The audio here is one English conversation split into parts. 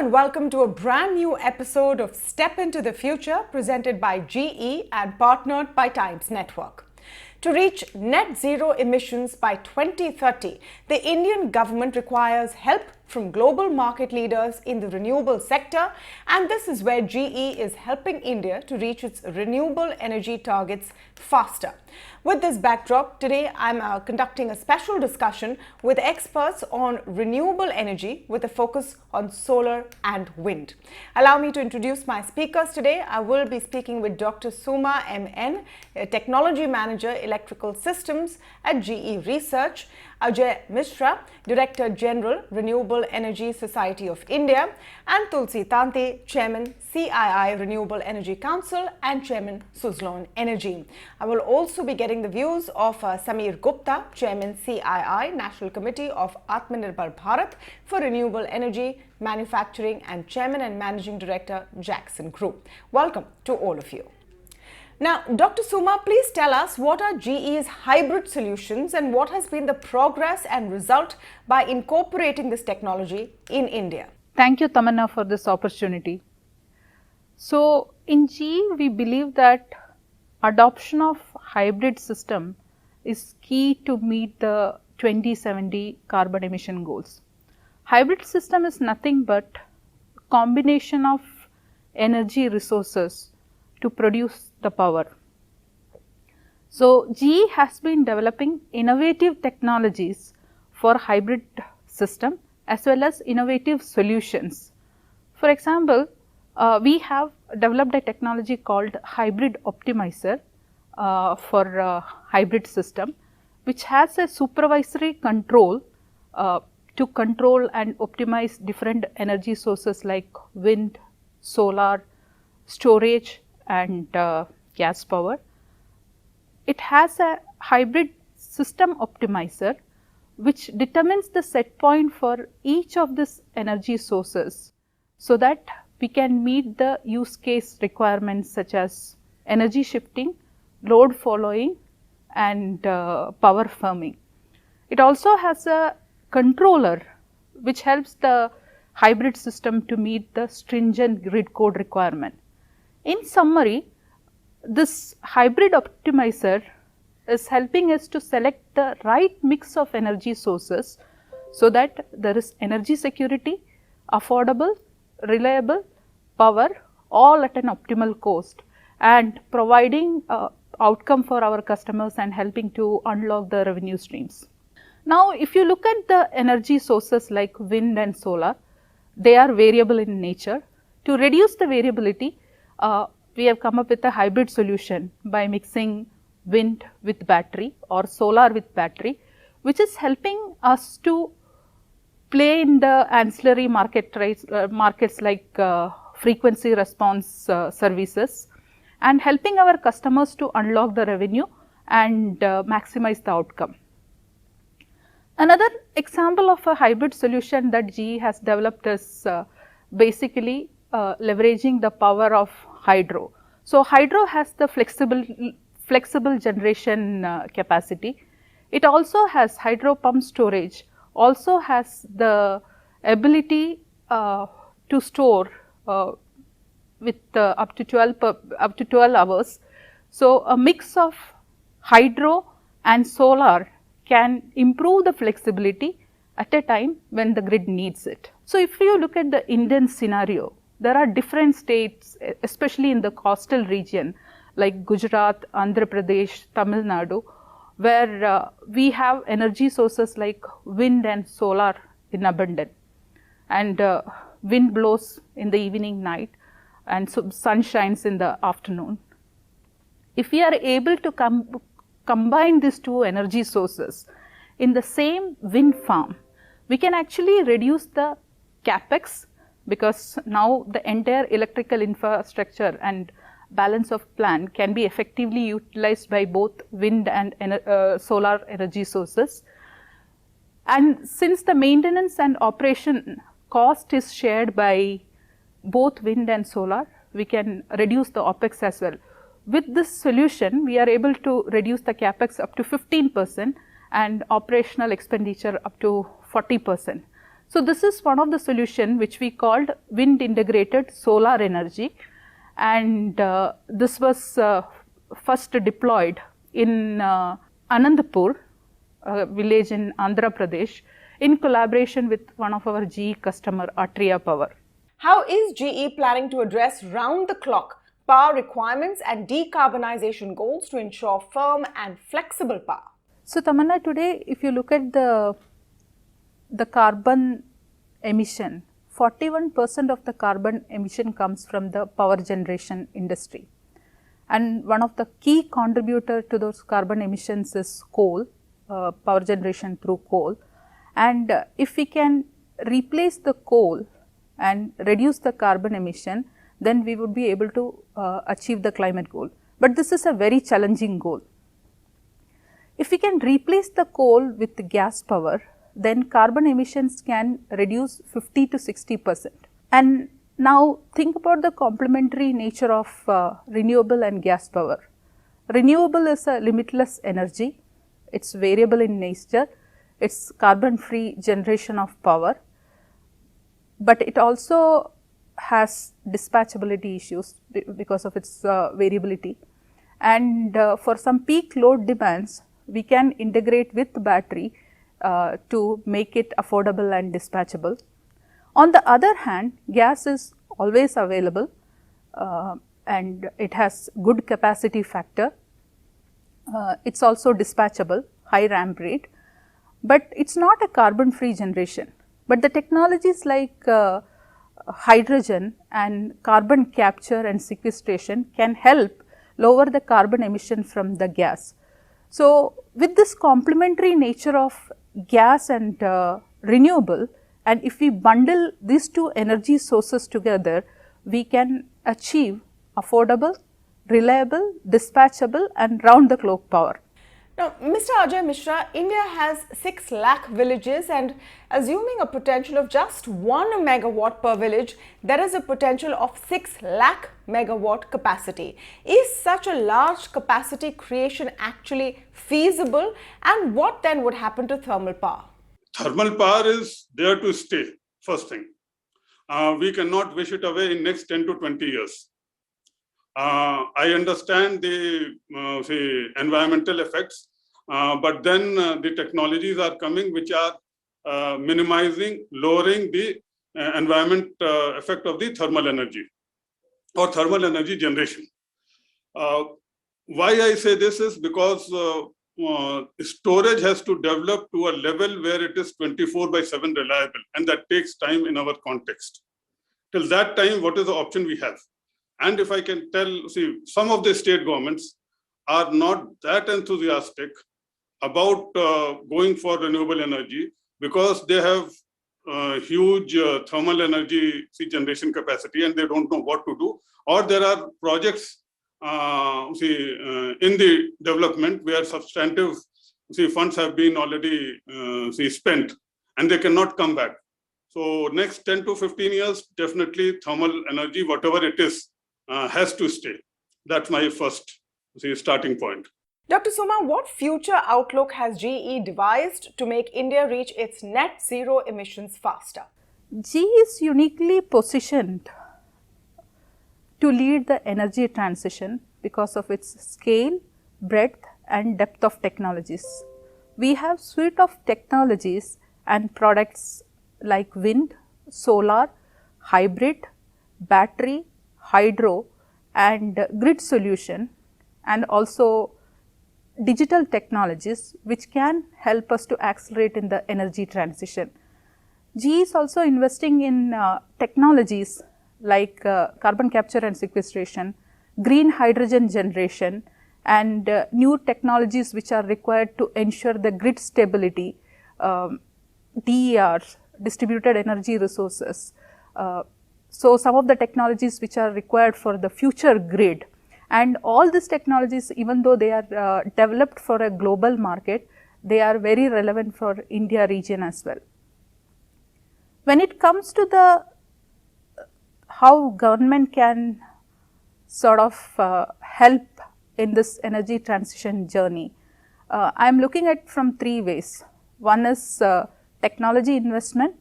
and welcome to a brand new episode of Step into the Future presented by GE and partnered by Times Network. To reach net zero emissions by 2030, the Indian government requires help from global market leaders in the renewable sector, and this is where GE is helping India to reach its renewable energy targets faster. With this backdrop, today I'm conducting a special discussion with experts on renewable energy with a focus on solar and wind. Allow me to introduce my speakers today. I will be speaking with Dr. Suma MN, Technology Manager, Electrical Systems at GE Research, Ajay Mishra, Director General, Renewable Energy Society of India, and Tulsi Tanti, Chairman, CII Renewable Energy Council and Chairman, Suzlon Energy. I will also be getting the views of Samir Gupta, Chairman, CII, National Committee of Atmanirbhar Bharat for Renewable Energy, Manufacturing, and Chairman and Managing Director, Jackson Group. Welcome to all of you. Now, Dr. Suma, please tell us what are GE's hybrid solutions and what has been the progress and result by incorporating this technology in India. Thank you, Tamanna, for this opportunity. So, in GE, we believe that adoption of hybrid system is key to meet the 2070 carbon emission goals. Hybrid system is nothing but combination of energy resources to produce the power. So, GE has been developing innovative technologies for hybrid system as well as innovative solutions. For example, we have developed a technology called hybrid optimizer for hybrid system, which has a supervisory control to control and optimize different energy sources like wind, solar, storage and gas power. It has a hybrid system optimizer which determines the set point for each of these energy sources so that we can meet the use case requirements such as energy shifting, load following and power firming. It also has a controller which helps the hybrid system to meet the stringent grid code requirement. In summary, this hybrid optimizer is helping us to select the right mix of energy sources so that there is energy security, affordable, reliable power all at an optimal cost and providing outcome for our customers and helping to unlock the revenue streams. Now, if you look at the energy sources like wind and solar, they are variable in nature. To reduce the variability, we have come up with a hybrid solution by mixing wind with battery or solar with battery, which is helping us to play in the ancillary markets like frequency response services and helping our customers to unlock the revenue and maximize the outcome. Another example of a hybrid solution that GE has developed is basically leveraging the power of hydro. So, hydro has the flexible generation capacity. It also has hydro pump storage, also has the ability to store with up to 12 hours. So, a mix of hydro and solar can improve the flexibility at a time when the grid needs it. So, if you look at the Indian scenario, there are different states, especially in the coastal region like Gujarat, Andhra Pradesh, Tamil Nadu, where we have energy sources like wind and solar in abundance, and wind blows in the evening, night, and so sun shines in the afternoon. If we are able to combine these two energy sources in the same wind farm, we can actually reduce the capex because now the entire electrical infrastructure and balance of plant can be effectively utilized by both wind and solar energy sources. And since the maintenance and operation cost is shared by both wind and solar, we can reduce the OPEX as well. With this solution, we are able to reduce the CAPEX up to 15% and operational expenditure up to 40%. So, this is one of the solution which we called wind integrated solar energy, and this was first deployed in Anandapur, a village in Andhra Pradesh, in collaboration with one of our GE customer, Atria Power. How is GE planning to address round-the-clock power requirements and decarbonization goals to ensure firm and flexible power? So, Tamanna, today if you look at the carbon emission, 41% of the carbon emission comes from the power generation industry. And one of the key contributor to those carbon emissions is coal, power generation through coal. And if we can replace the coal and reduce the carbon emission, then we would be able to achieve the climate goal. But this is a very challenging goal. If we can replace the coal with the gas power, then carbon emissions can reduce 50 to 60%. And now think about the complementary nature of renewable and gas power. Renewable is a limitless energy, it is variable in nature, it is carbon free generation of power, but it also has dispatchability issues because of its variability. And for some peak load demands, we can integrate with the battery to make it affordable and dispatchable. On the other hand, gas is always available and it has good capacity factor. It is also dispatchable, high ramp rate, but it is not a carbon free generation. But the technologies like hydrogen and carbon capture and sequestration can help lower the carbon emission from the gas. So, with this complementary nature of gas and renewable, and if we bundle these two energy sources together, we can achieve affordable, reliable, dispatchable and round the clock power. Now, Mr. Ajay Mishra, India has 6 lakh villages, and assuming a potential of just 1 megawatt per village, there is a potential of 6 lakh megawatt capacity. Is such a large capacity creation actually feasible, and what then would happen to thermal power? Thermal power is there to stay, first thing. We cannot wish it away in next 10 to 20 years. I understand the environmental effects, but then the technologies are coming which are minimizing, lowering the environment effect of the thermal energy or thermal energy generation. Why I say this is because storage has to develop to a level where it is 24/7 reliable, and that takes time in our context. Till that time, what is the option we have? And if I can tell, some of the state governments are not that enthusiastic about going for renewable energy because they have huge thermal energy generation capacity and they don't know what to do. Or there are projects in the development where substantive funds have been already spent and they cannot come back. So next 10 to 15 years, definitely thermal energy, whatever it is, has to stay. That's my first starting point. Dr. Suma, what future outlook has GE devised to make India reach its net zero emissions faster? GE is uniquely positioned to lead the energy transition because of its scale, breadth and depth of technologies. We have suite of technologies and products like wind, solar, hybrid, battery, hydro and grid solution, and also digital technologies which can help us to accelerate in the energy transition. GE is also investing in technologies like carbon capture and sequestration, green hydrogen generation and new technologies which are required to ensure the grid stability, DERs, distributed energy resources. So, some of the technologies which are required for the future grid, and all these technologies, even though they are developed for a global market, they are very relevant for India region as well. When it comes to the how government can sort of help in this energy transition journey, I am looking at from 3 ways. One is technology investment,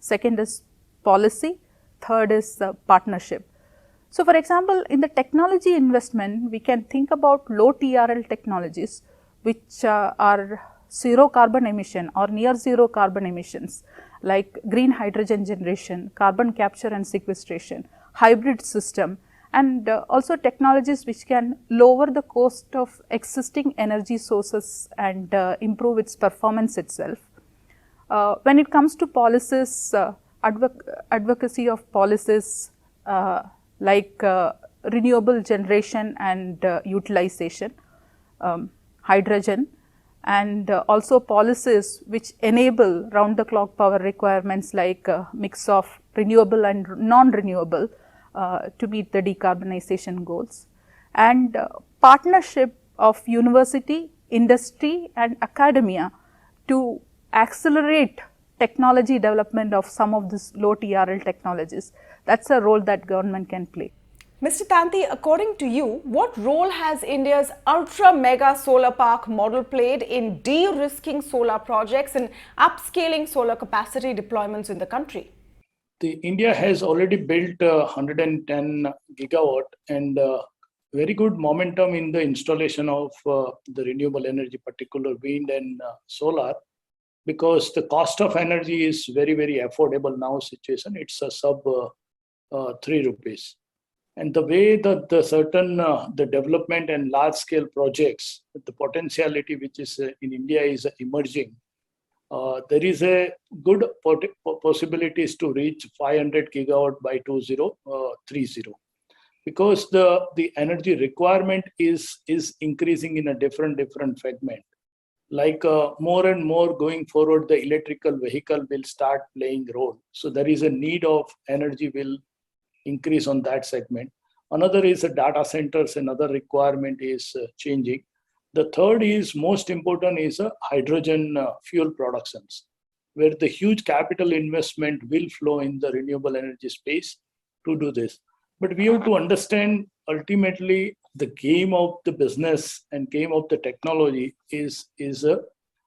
second is policy, third is partnership. So, for example, in the technology investment, we can think about low TRL technologies, which are zero carbon emission or near zero carbon emissions, like green hydrogen generation, carbon capture and sequestration, hybrid system, and also technologies which can lower the cost of existing energy sources and improve its performance itself. When it comes to policies, advocacy of policies like renewable generation and utilization, hydrogen, and also policies which enable round the clock power requirements like mix of renewable and non-renewable to meet the decarbonization goals, and partnership of university, industry and academia to accelerate technology development of some of these low TRL technologies. That's a role that government can play. Mr. Tanti, according to you, what role has India's ultra mega solar park model played in de-risking solar projects and upscaling solar capacity deployments in the country? India has already built 110 gigawatt and very good momentum in the installation of the renewable energy, particular wind and solar, because the cost of energy is very, very affordable now situation. It's a sub 3 rupees. And the way that the certain the development and large scale projects, the potentiality which is in India is emerging, there is a good possibilities to reach 500 gigawatt by 2030, because the energy requirement is increasing in a different segment. Like more and more going forward, the electrical vehicle will start playing role. So there is a need of energy will increase on that segment. Another is the data centers, another requirement is changing. The third is most important is hydrogen fuel productions, where the huge capital investment will flow in the renewable energy space to do this. But we have to understand ultimately the game of the business and game of the technology is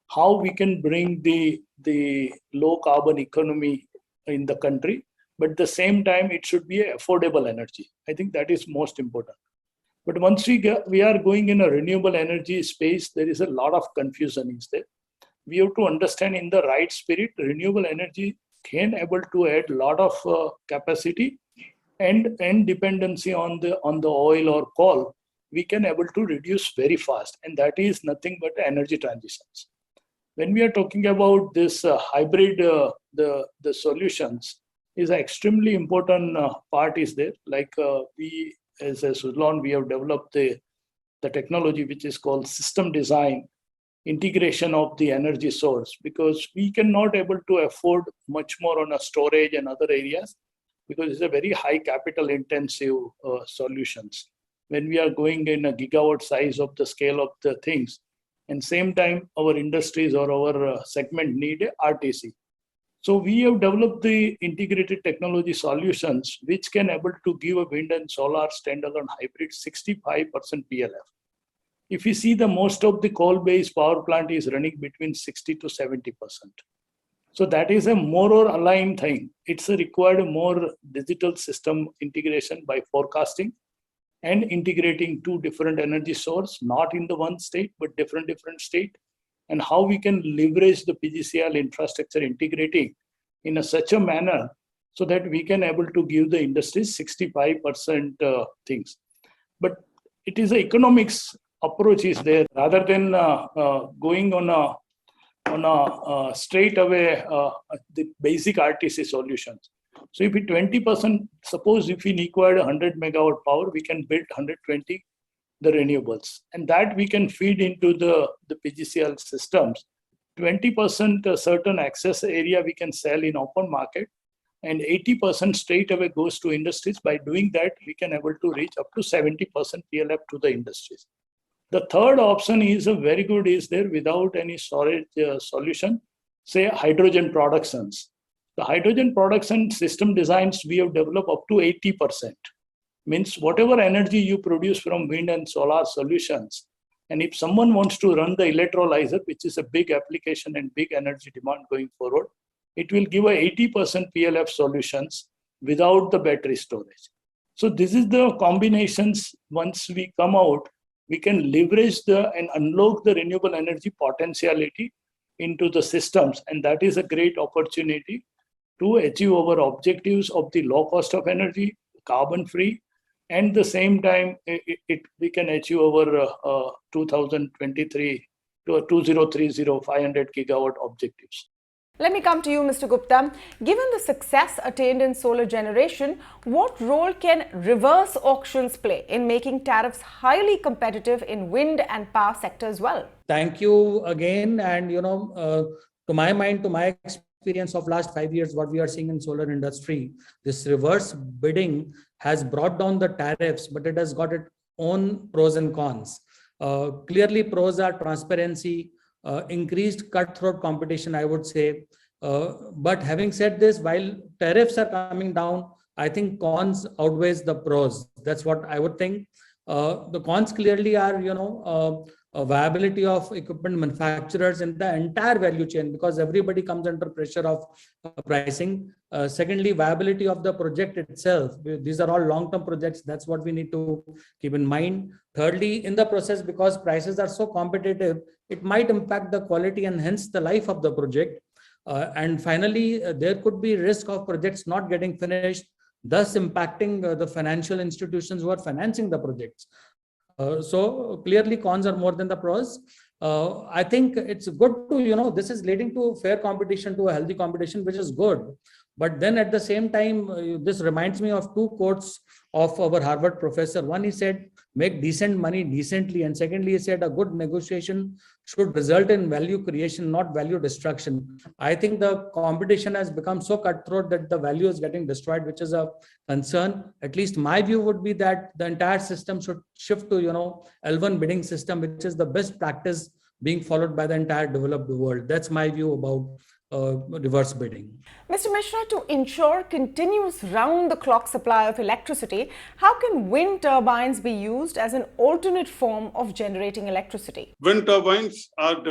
how we can bring the low carbon economy in the country, but at the same time it should be affordable energy. I think that is most important. But once we are going in a renewable energy space, there is a lot of confusion is there. We have to understand in the right spirit, renewable energy can able to add a lot of capacity and dependency on the oil or coal, we can able to reduce very fast, and that is nothing but energy transitions. When we are talking about this hybrid, the solutions is an extremely important part is there. Like we as a Suzlon, we have developed the technology which is called system design, integration of the energy source, because we cannot able to afford much more on a storage and other areas, because it's a very high capital intensive solutions. When we are going in a gigawatt size of the scale of the things, and same time our industries or our segment need a RTC. So we have developed the integrated technology solutions which can able to give a wind and solar standalone hybrid 65% PLF. If you see the most of the coal-based power plant is running between 60 to 70%. So that is a more or aligned thing. It's a required more digital system integration by forecasting and integrating two different energy source, not in the one state, but different state, and how we can leverage the PGCIL infrastructure integrating in such a manner so that we can able to give the industry 65% things. But it is an economics approach is there rather than going on a straight away the basic RTC solutions. So if we 20%, suppose if we require 100 megawatt power, we can build 120 the renewables, and that we can feed into the PGCIL systems. 20% certain access area we can sell in open market, and 80% straight away goes to industries. By doing that, we can able to reach up to 70% PLF to the industries. The third option is a very good is there without any storage solution, say hydrogen productions. The hydrogen production system designs we have developed up to 80%. Means whatever energy you produce from wind and solar solutions, and if someone wants to run the electrolyzer, which is a big application and big energy demand going forward, it will give a 80% PLF solutions without the battery storage. So this is the combinations. Once we come out, we can leverage and unlock the renewable energy potentiality into the systems. And that is a great opportunity to achieve our objectives of the low cost of energy, carbon free, and the same time, we can achieve our 2023 to 2030 500 gigawatt objectives. Let me come to you, Mr. Gupta. Given the success attained in solar generation, what role can reverse auctions play in making tariffs highly competitive in wind and power sector as well? Thank you again. And, to my mind, to my experience of last 5 years, what we are seeing in solar industry, this reverse bidding has brought down the tariffs, but it has got its own pros and cons. Clearly, pros are transparency, increased cutthroat competition, I would say. But having said this, while tariffs are coming down, I think cons outweighs the pros. That's what I would think. The cons clearly are, viability of equipment manufacturers in the entire value chain, because everybody comes under pressure of pricing. Secondly, viability of the project itself. These are all long-term projects. That's what we need to keep in mind. Thirdly, in the process, because prices are so competitive, it might impact the quality and hence the life of the project. And finally, there could be risk of projects not getting finished, thus impacting the financial institutions who are financing the projects. So clearly cons are more than the pros. I think it's good to, this is leading to fair competition, to a healthy competition, which is good. But then at the same time, this reminds me of two quotes of our Harvard professor. One, he said, make decent money decently. And secondly, he said, a good negotiation should result in value creation, not value destruction. I think the competition has become so cutthroat that the value is getting destroyed, which is a concern. At least my view would be that the entire system should shift to, L1 bidding system, which is the best practice being followed by the entire developed world. That's my view about reverse bidding. Mr. Mishra, to ensure continuous round-the-clock supply of electricity, how can wind turbines be used as an alternate form of generating electricity? Wind turbines are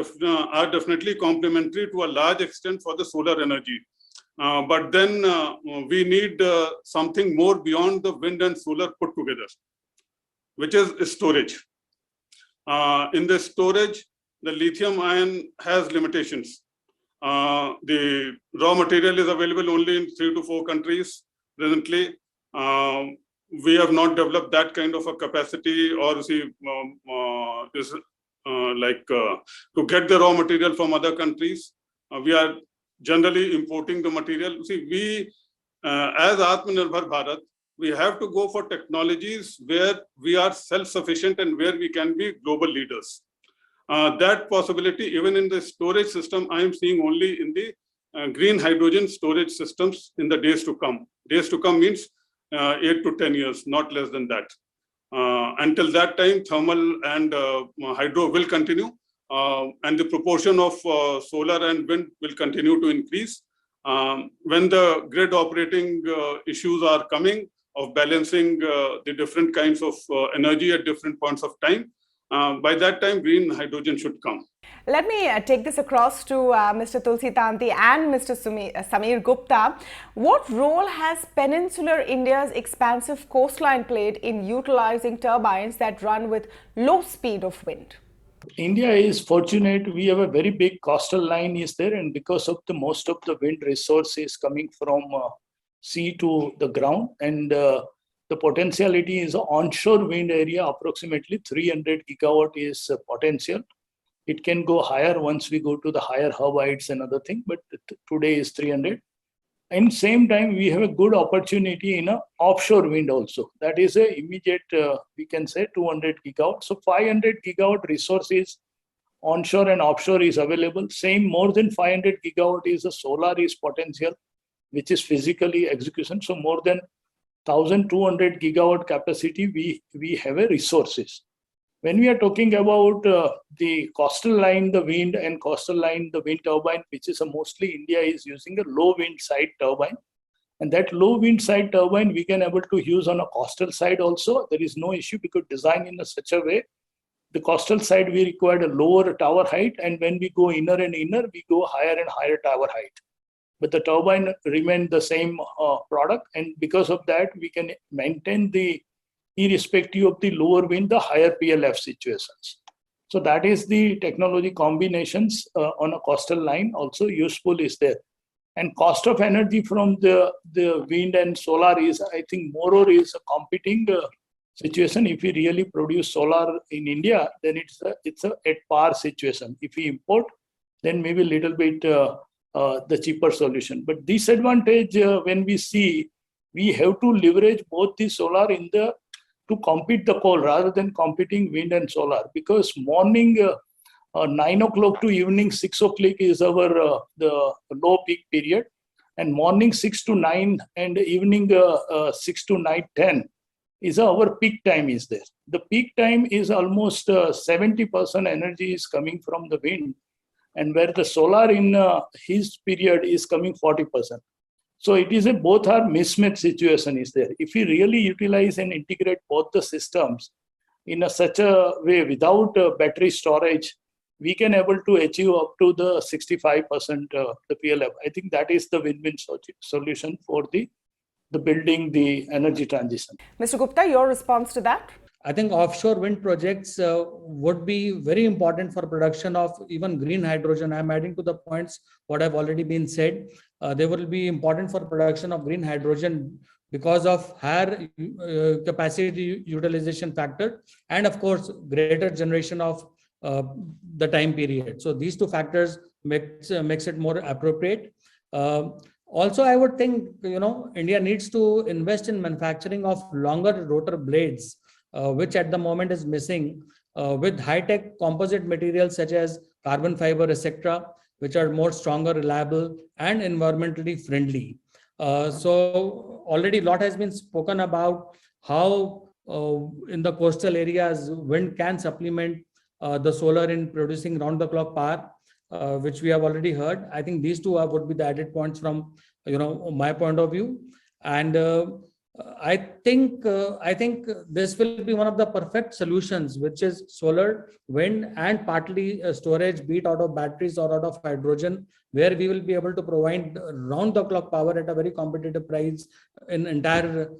definitely complementary to a large extent for the solar energy. But then we need something more beyond the wind and solar put together, which is storage. In the storage, the lithium ion has limitations. The raw material is available only in 3 to 4 countries presently. We have not developed that kind of a capacity, or to get the raw material from other countries. We are generally importing the material. See, we as Atmanirbhar Bharat, we have to go for technologies where we are self-sufficient and where we can be global leaders. That possibility, even in the storage system, I am seeing only in the green hydrogen storage systems in the days to come. Days to come means 8 to 10 years, not less than that. Until that time, thermal and hydro will continue, and the proportion of solar and wind will continue to increase. When the grid operating issues are coming of balancing the different kinds of energy at different points of time, by that time, green hydrogen should come. Let me take this across to Mr. Tulsi Tanti and Mr. Samir Gupta. What role has peninsular India's expansive coastline played in utilizing turbines that run with low speed of wind? India is fortunate. We have a very big coastal line is there, and because of the most of the wind resources coming from sea to the ground, and the potentiality is onshore wind area, approximately 300 gigawatt is potential. It can go higher once we go to the higher hub heights and other thing, but today is 300. And same time, we have a good opportunity in a offshore wind also. That is a immediate, we can say 200 gigawatt. So 500 gigawatt resources onshore and offshore is available. Same, more than 500 gigawatt is a solar is potential, which is physically execution. So more than 1,200 gigawatt capacity, we have a resources. When we are talking about the coastal line, the wind and coastal line, the wind turbine, which is mostly India is using a low wind side turbine. And that low wind side turbine, we can able to use on a coastal side also. There is no issue because design in such a way. The coastal side, we require a lower tower height. And when we go inner and inner, we go higher and higher tower height. but the turbine remain the same product. And because of that, we can maintain the, irrespective of the lower wind, the higher PLF situations. So that is the technology combinations on a coastal line also useful is there. And cost of energy from the wind and solar is, I think, more or is a competing situation. If we really produce solar in India, then it's a at par situation. If we import, then maybe a little bit the cheaper solution. But disadvantage when we see, we have to leverage both the solar in the to compete the coal rather than competing wind and solar, because morning 9 o'clock to evening 6 o'clock is our the low peak period, and morning 6 to 9 and evening 6 to night 10 is our peak time is there. The peak time is almost 70% energy is coming from the wind, and where the solar in his period is coming 40%. So it is a both are mismatch situation is there. If we really utilize and integrate both the systems in such a way without battery storage, we can able to achieve up to the 65% the PLF. I think that is the win-win solution for the building the energy transition. Mr. Gupta, your response to that? I think offshore wind projects would be very important for production of even green hydrogen. I'm adding to the points what have already been said. They will be important for production of green hydrogen because of higher capacity utilization factor and of course greater generation of the time period. So these two factors makes it more appropriate. Also, I would think India needs to invest in manufacturing of longer rotor blades, which at the moment is missing, with high-tech composite materials such as carbon fiber, etc., which are more stronger, reliable, and environmentally friendly. So already a lot has been spoken about how in the coastal areas, wind can supplement the solar in producing round-the-clock power, which we have already heard. I think these two would be the added points from my point of view. And I think this will be one of the perfect solutions, which is solar, wind, and partly storage, be it out of batteries or out of hydrogen, where we will be able to provide round-the-clock power at a very competitive price in entire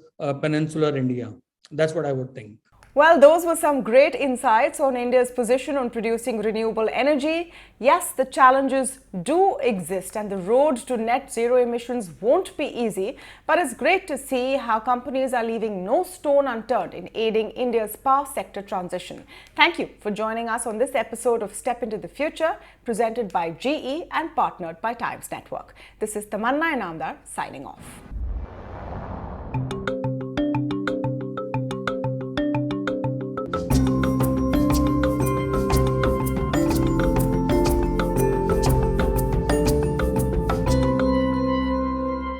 peninsular India. That's what I would think. Well, those were some great insights on India's position on producing renewable energy. Yes, the challenges do exist and the road to net zero emissions won't be easy, but it's great to see how companies are leaving no stone unturned in aiding India's power sector transition. Thank you for joining us on this episode of Step into the Future, presented by GE and partnered by Times Network. This is Tamanna Inamdar signing off.